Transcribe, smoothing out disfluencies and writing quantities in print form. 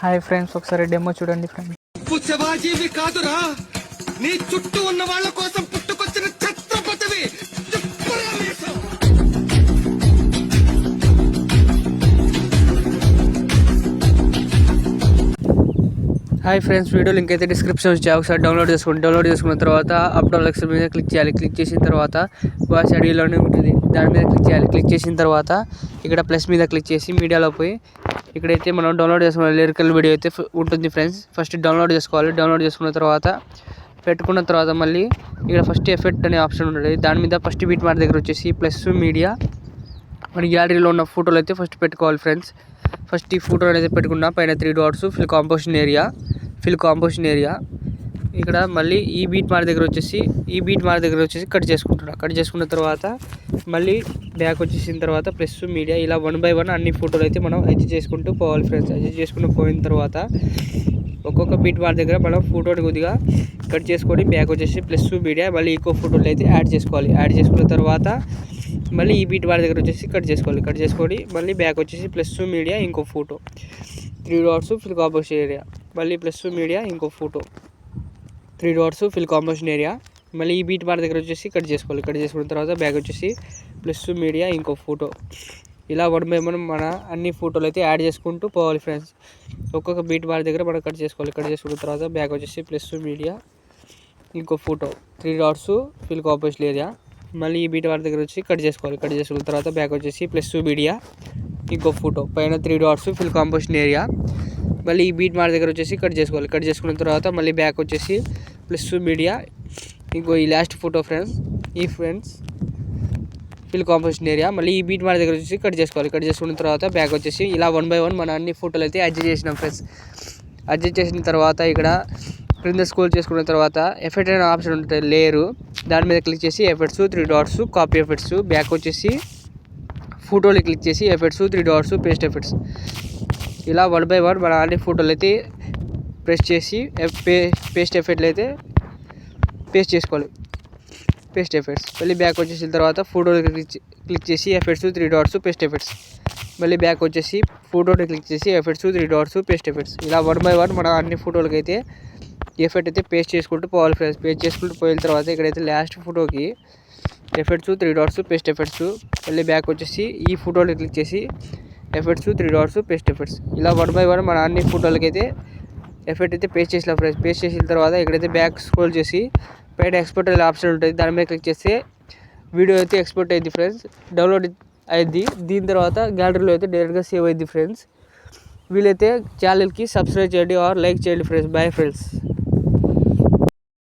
Hi friends, ఒకసారి demo చూడండి friends. శివాజీవి కాదురా, నీ చుట్టూ ఉన్న వాళ్ళ కోసం పుట్టుకొచ్చిన ఛత్రపతివి. హాయ్ ఫ్రెండ్స్, వీడియో లింక్ అయితే డిస్క్రిప్షన్ వచ్చి ఒకసారి డౌన్లోడ్ చేసుకున్న తర్వాత అప్ డౌన్ లెక్స్ మీద క్లిక్ చేయాలి. క్లిక్ చేసిన తర్వాత వాయిస్ అడిగిలోనే ఉంటుంది, దాని మీద క్లిక్ చేయాలి. క్లిక్ చేసిన తర్వాత ఇక్కడ ప్లస్ మీద క్లిక్ చేసి మీడియాలో పోయి ఇక్కడైతే మనం డౌన్లోడ్ చేసుకున్న లిరికల్ వీడియో అయితే ఉంటుంది ఫ్రెండ్స్. ఫస్ట్ డౌన్లోడ్ చేసుకోవాలి. డౌన్లోడ్ చేసుకున్న తర్వాత పెట్టుకున్న తర్వాత మళ్ళీ ఇక్కడ ఫస్ట్ ఎఫెక్ట్ అనే ఆప్షన్ ఉంటుంది. దాని మీద ఫస్ట్ బీట్ మార్క్ దగ్గర వచ్చేసి ప్లస్ మీడియా మన గ్యాలరీలో ఉన్న ఫోటోలు అయితే ఫస్ట్ పెట్టుకోవాలి ఫ్రెండ్స్. ఫస్ట్ ఈ ఫోటో అనేది పెట్టుకున్న పైన 3 డాట్స్ ఫిల్ కాంపోజిషన్ ఏరియా ఇక్కడ మళ్ళీ ఈ బీట్ మార్క్ దగ్గర వచ్చేసి కట్ చేసుకున్న తర్వాత మళ్ళీ బ్యాక్ వచ్చేసిన తర్వాత ప్లస్ మీడియా ఇలా 1 by 1 అన్ని ఫోటోలు అయితే మనం అడ్జస్ట్ చేసుకుంటూ పోవాలి ఫ్రెండ్స్. అడ్జస్ట్ చేసుకుంటూ పోయిన తర్వాత ఒక్కొక్క బీట్ మార్క్ దగ్గర మనం ఫోటోని కొద్దిగా కట్ చేసుకొని బ్యాక్ వచ్చేసి ప్లస్ మీడియా మళ్ళీ ఇంకో ఫోటోలు అయితే యాడ్ చేసుకోవాలి. యాడ్ చేసుకున్న తర్వాత మళ్ళీ ఈ బీట్ మార్క్ దగ్గర వచ్చేసి కట్ చేసుకొని మళ్ళీ బ్యాక్ వచ్చేసి ప్లస్ మీడియా ఇంకో photo 3 dots fill composition area మళ్ళీ ప్లస్ మీడియా ఇంకో photo 3 dots fill composition area మళ్ళీ ఈ బీట్ మార్క్ దగ్గర వచ్చేసి కట్ చేసుకున్న తర్వాత బ్యాక్ వచ్చేసి ప్లస్ మీడియా ఇంకో ఫోటో ఇలా 1 by 1 మన అన్ని ఫోటోలు అయితే యాడ్ చేసుకుంటూ పోవాలి ఫ్రెండ్స్. ఒక్కొక్క బీట్ మార్క్ దగ్గర మనం కట్ చేసుకున్న తర్వాత బ్యాక్ వచ్చేసి ప్లస్ మీడియా ఇంకో photo 3 dots fill composition area మళ్ళీ ఈ బీట్ మార్క్ దగ్గర వచ్చి కట్ చేసుకున్న తర్వాత బ్యాక్ వచ్చేసి ప్లస్ మీడియా ఇంకో ఫోటో పైన 3 డాట్స్ ఫిల్ కాంపోజిషన్ ఏరియా మళ్ళీ ఈ బీట్ మార్క్ దగ్గర వచ్చేసి కట్ చేసుకున్న తర్వాత మళ్ళీ బ్యాక్ వచ్చేసి ప్లస్ మీడియా ఇంకో ఈ last photo friends fill composition area మళ్ళీ ఈ బీట్ మార్క్ దగ్గర వచ్చేసి కట్ చేసుకున్న తర్వాత బ్యాక్ వచ్చేసి ఇలా 1 by 1 మన అన్ని ఫోటోలు అయితే అడ్జస్ట్ చేసినాం ఫ్రెండ్స్. అడ్జస్ట్ చేసిన తర్వాత ఇక్కడ క్రింద స్క్రోల్ చేసుకున్న తర్వాత ఎఫెక్ట్ అనే ఆప్షన్ ఉంటుంది, లేయరు, దాని మీద క్లిక్ చేసి effects 3 dots copy effects back వచ్చేసి ఫోటోలు క్లిక్ చేసి ఎఫెక్ట్స్ 3 డాట్స్ పేస్ట్ ఎఫెక్ట్స్ ఇలా 1 by 1 మన అన్ని ఫోటోలు అయితే ప్రెస్ చేసి పేస్ట్ ఎఫెక్ట్లు అయితే పేస్ట్ చేసుకోవాలి. పేస్ట్ ఎఫెక్ట్స్ మళ్ళీ బ్యాక్ వచ్చేసిన తర్వాత ఫోటోలు క్లిక్ చేసి ఎఫెక్ట్స్ 3 డాట్స్ పేస్ట్ ఎఫెక్ట్స్ మళ్ళీ బ్యాక్ వచ్చేసి ఫోటోని క్లిక్ చేసి ఎఫెక్ట్స్ 3 డాట్స్ పేస్ట్ ఎఫెక్ట్స్ ఇలా 1 by 1 మన అన్ని ఫోటోలకి అయితే ఎఫెక్ట్ అయితే పేస్ట్ చేసుకుంటూ పోవాలి ఫ్రెండ్స్. పేస్ట్ చేసుకుంటూ పోయిన తర్వాత ఇక్కడైతే లాస్ట్ ఫోటోకి ఎఫెక్ట్స్ 3 డాట్స్ పేస్ట్ ఎఫెక్ట్స్ మళ్ళీ బ్యాక్ వచ్చేసి ఈ ఫోటోని క్లిక్ చేసి ఎఫెక్ట్స్ 3 డాట్స్ పేస్ట్ ఎఫెక్ట్స్ ఇలా 1 by 1 మన అన్ని ఫోటోలకి అయితే ఎఫెక్ట్ అయితే పేస్ట్ చేసిన ఫ్రెండ్స్. పేస్ట్ చేసిన తర్వాత ఇక్కడైతే బ్యాక్ స్క్రోల్ చేసి పైన ఎక్స్పోర్ట్ అనే ఆప్షన్ ఉంటుంది, దాని మీద క్లిక్ చేస్తే వీడియో అయితే ఎక్స్పోర్ట్ అయింది ఫ్రెండ్స్, డౌన్లోడ్ అయింది. దీని తర్వాత గ్యాలరీలో అయితే డైరెక్ట్గా సేవ్ అయింది ఫ్రెండ్స్. వీలైతే ఛానల్కి సబ్స్క్రైబ్ చేయండి ఆర్ లైక్ చేయండి ఫ్రెండ్స్. Bye friends.